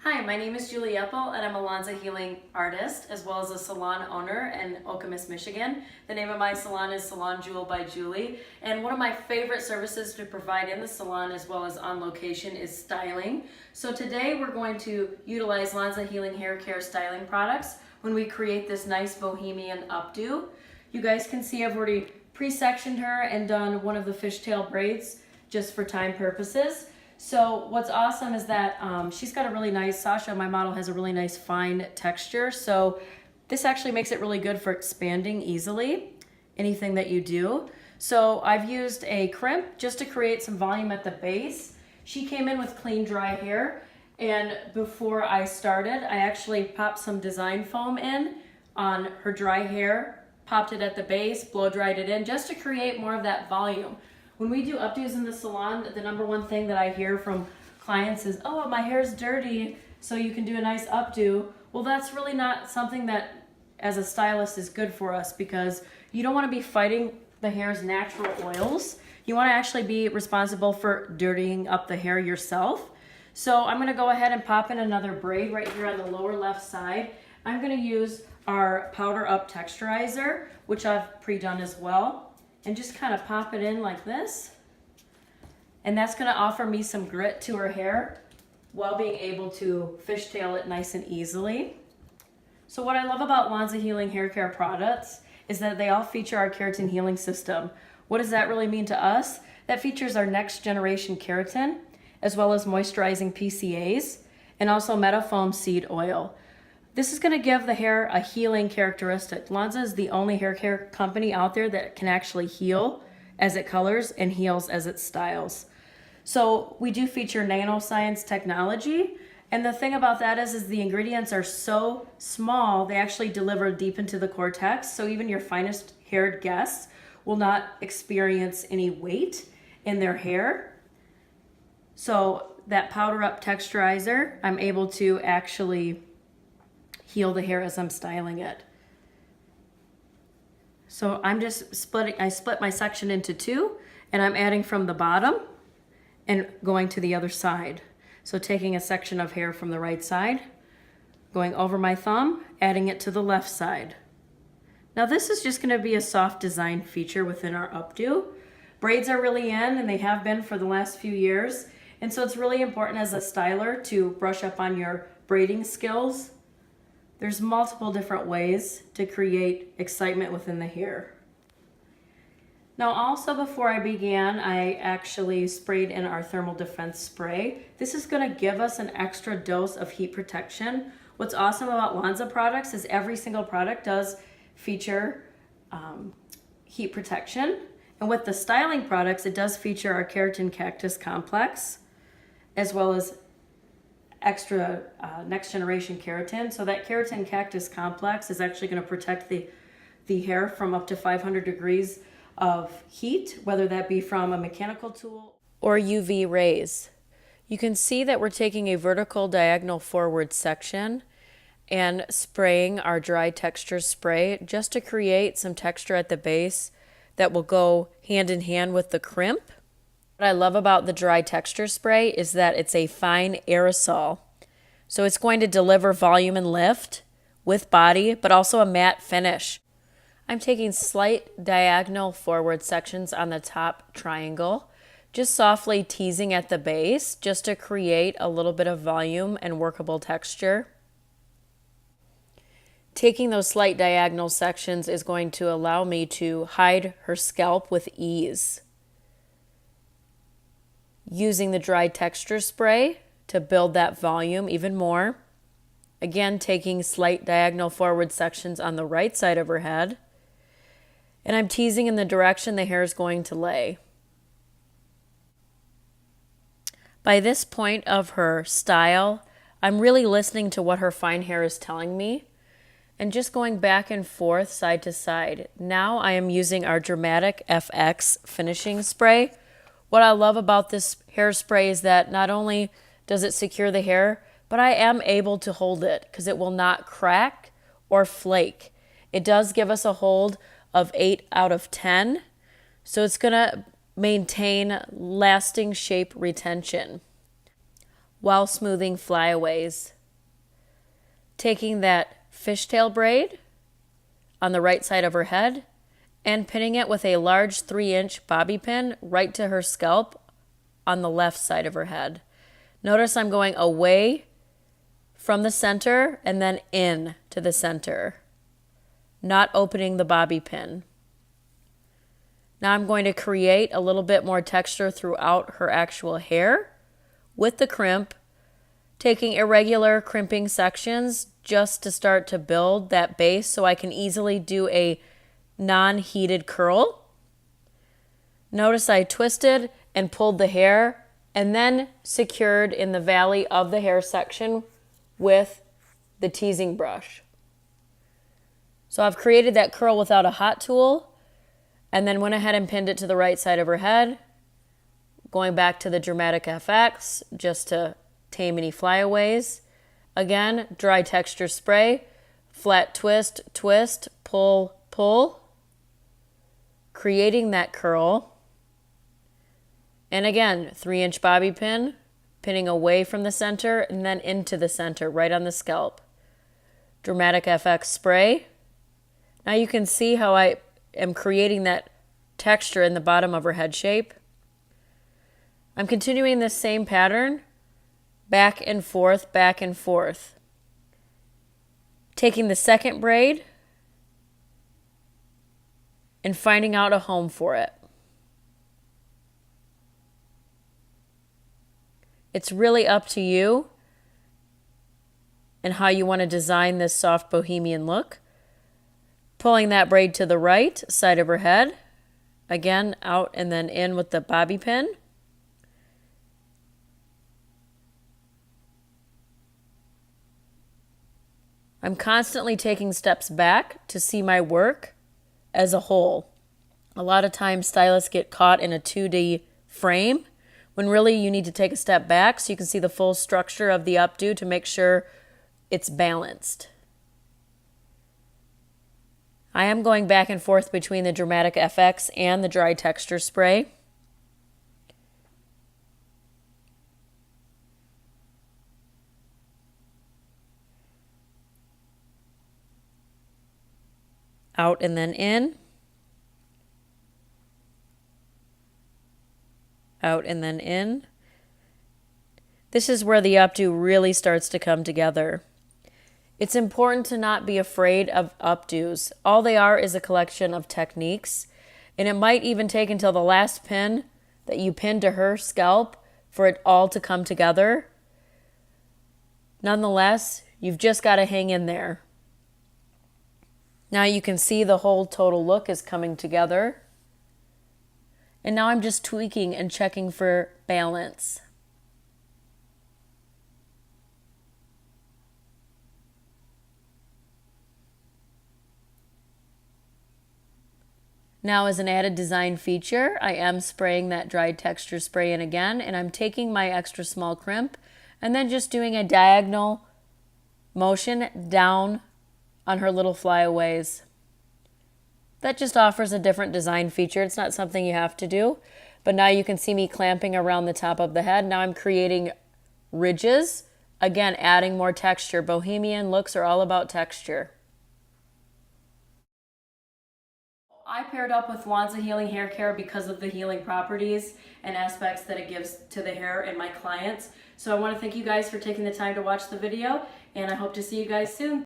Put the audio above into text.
Hi, my name is Julie Eppel and I'm a L'ANZA Healing artist as well as a salon owner in Okemos, Michigan. The name of my salon is Salon Jewel by Julie, and one of my favorite services to provide in the salon as well as on location is styling. So today we're going to utilize L'ANZA Healing Haircare styling products when we create this nice Bohemian Updo. You guys can see I've already pre-sectioned her and done one of the fishtail braids just for time purposes. So what's awesome is that she's got a really nice, Sasha, my model, has a really nice fine texture. So this actually makes it really good for expanding easily, anything that you do. So I've used a crimp just to create some volume at the base. She came in with clean, dry hair. And before I started, I actually popped some design foam in on her dry hair, popped it at the base, blow dried it in just to create more of that volume. When we do updos in the salon, the number one thing that I hear from clients is, oh, my hair's dirty, so you can do a nice updo. Well, that's really not something that, as a stylist, is good for us, because you don't want to be fighting the hair's natural oils. You want to actually be responsible for dirtying up the hair yourself. So I'm going to go ahead and pop in another braid right here on the lower left side. I'm going to use our Powder Up Texturizer, which I've pre-done as well, and just kind of pop it in like this. And that's gonna offer me some grit to her hair while being able to fishtail it nice and easily. So what I love about L'ANZA Healing Haircare products is that they all feature our keratin healing system. What does that really mean to us? That features our next generation keratin, as well as moisturizing PCAs, and also Metafoam seed oil. This is going to give the hair a healing characteristic. L'ANZA is the only hair care company out there that can actually heal as it colors and heals as it styles. So we do feature nanoscience technology, and the thing about that is the ingredients are so small, they actually deliver deep into the cortex, so even your finest haired guests will not experience any weight in their hair. So that Powder Up Texturizer, I'm able to actually heal the hair as I'm styling it. So I'm just I split my section into two, and I'm adding from the bottom and going to the other side. So taking a section of hair from the right side, going over my thumb, adding it to the left side. Now this is just gonna be a soft design feature within our updo. Braids are really in, and they have been for the last few years. And so it's really important as a styler to brush up on your braiding skills. There's multiple different ways to create excitement within the hair. Now also, before I began, I actually sprayed in our thermal defense spray. This is going to give us an extra dose of heat protection. What's awesome about L'ANZA products is every single product does feature heat protection. And with the styling products, it does feature our keratin cactus complex, as well as extra next generation keratin. So that keratin cactus complex is actually going to protect the hair from up to 500 degrees of heat, whether that be from a mechanical tool or UV rays. You can see that we're taking a vertical diagonal forward section and spraying our dry texture spray just to create some texture at the base that will go hand in hand with the crimp. What I love about the dry texture spray is that it's a fine aerosol. So it's going to deliver volume and lift with body, but also a matte finish. I'm taking slight diagonal forward sections on the top triangle, just softly teasing at the base, just to create a little bit of volume and workable texture. Taking those slight diagonal sections is going to allow me to hide her scalp with ease. Using the dry texture spray to build that volume even more. Again, taking slight diagonal forward sections on the right side of her head. And I'm teasing in the direction the hair is going to lay. By this point of her style, I'm really listening to what her fine hair is telling me and just going back and forth side to side. Now I am using our Dramatic FX finishing spray. What I love about this hairspray is that not only does it secure the hair, but I am able to hold it because it will not crack or flake. It does give us a hold of 8 out of 10, so it's going to maintain lasting shape retention while smoothing flyaways. taking that fishtail braid on the right side of her head and pinning it with a large 3-inch bobby pin right to her scalp on the left side of her head. Notice I'm going away from the center and then in to the center, not opening the bobby pin. Now I'm going to create a little bit more texture throughout her actual hair with the crimp, taking irregular crimping sections just to start to build that base so I can easily do a non-heated curl. Notice I twisted and pulled the hair and then secured in the valley of the hair section with the teasing brush. So I've created that curl without a hot tool and then went ahead and pinned it to the right side of her head, going back to the Dramatic FX just to tame any flyaways. Again, dry texture spray, flat twist, twist, pull, pull, creating that curl. And again, 3-inch bobby pin, pinning away from the center and then into the center, right on the scalp. Dramatic FX spray. Now you can see how I am creating that texture in the bottom of her head shape. I'm continuing this same pattern, back and forth, back and forth. Taking the second braid and finding out a home for it. It's really up to you and how you want to design this soft bohemian look. Pulling that braid to the right side of her head. Again, out and then in with the bobby pin. I'm constantly taking steps back to see my work as a whole. A lot of times stylists get caught in a 2D frame when really you need to take a step back so you can see the full structure of the updo to make sure it's balanced. I am going back and forth between the Dramatic FX and the dry texture spray. Out and then in. Out and then in. This is where the updo really starts to come together. It's important to not be afraid of updos. All they are is a collection of techniques, and it might even take until the last pin that you pin to her scalp for it all to come together. Nonetheless, you've just got to hang in there. Now you can see the whole total look is coming together. And now I'm just tweaking and checking for balance. Now as an added design feature, I am spraying that dry texture spray in again, and I'm taking my extra small crimp and then just doing a diagonal motion down on her little flyaways. That just offers a different design feature. It's not something you have to do, but now you can see me clamping around the top of the head. Now I'm creating ridges, again adding more texture. Bohemian looks are all about texture. I paired up with L'ANZA Healing Haircare because of the healing properties and aspects that it gives to the hair and my clients. So I want to thank you guys for taking the time to watch the video, and I hope to see you guys soon.